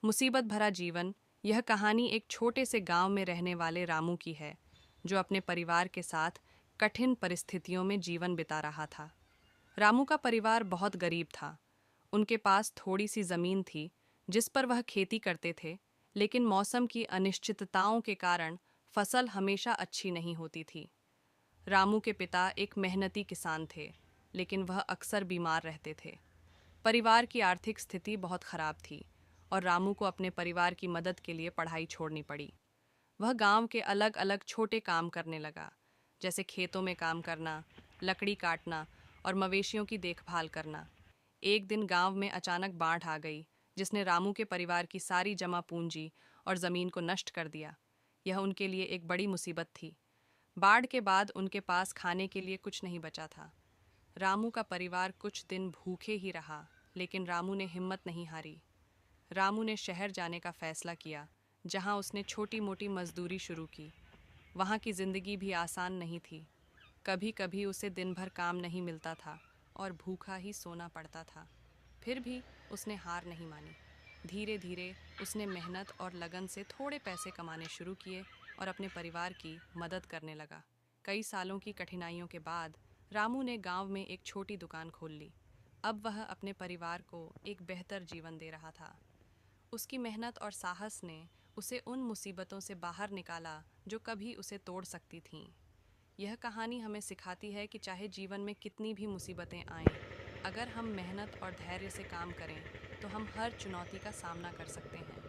मुसीबत भरा जीवन। यह कहानी एक छोटे से गांव में रहने वाले रामू की है, जो अपने परिवार के साथ कठिन परिस्थितियों में जीवन बिता रहा था। रामू का परिवार बहुत गरीब था। उनके पास थोड़ी सी जमीन थी, जिस पर वह खेती करते थे, लेकिन मौसम की अनिश्चितताओं के कारण फसल हमेशा अच्छी नहीं होती थी। रामू के पिता एक मेहनती किसान थे, लेकिन वह अक्सर बीमार रहते थे। परिवार की आर्थिक स्थिति बहुत खराब थी और रामू को अपने परिवार की मदद के लिए पढ़ाई छोड़नी पड़ी। वह गांव के अलग अलग छोटे काम करने लगा, जैसे खेतों में काम करना, लकड़ी काटना और मवेशियों की देखभाल करना। एक दिन गांव में अचानक बाढ़ आ गई, जिसने रामू के परिवार की सारी जमा पूंजी और ज़मीन को नष्ट कर दिया। यह उनके लिए एक बड़ी मुसीबत थी। बाढ़ के बाद उनके पास खाने के लिए कुछ नहीं बचा था। रामू का परिवार कुछ दिन भूखे ही रहा, लेकिन रामू ने हिम्मत नहीं हारी। रामू ने शहर जाने का फैसला किया, जहां उसने छोटी मोटी मजदूरी शुरू की। वहां की जिंदगी भी आसान नहीं थी। कभी कभी उसे दिन भर काम नहीं मिलता था और भूखा ही सोना पड़ता था। फिर भी उसने हार नहीं मानी। धीरे धीरे उसने मेहनत और लगन से थोड़े पैसे कमाने शुरू किए और अपने परिवार की मदद करने लगा। कई सालों की कठिनाइयों के बाद रामू ने गांव में एक छोटी दुकान खोल ली। अब वह अपने परिवार को एक बेहतर जीवन दे रहा था। उसकी मेहनत और साहस ने उसे उन मुसीबतों से बाहर निकाला जो कभी उसे तोड़ सकती थीं। यह कहानी हमें सिखाती है कि चाहे जीवन में कितनी भी मुसीबतें आएं, अगर हम मेहनत और धैर्य से काम करें तो हम हर चुनौती का सामना कर सकते हैं।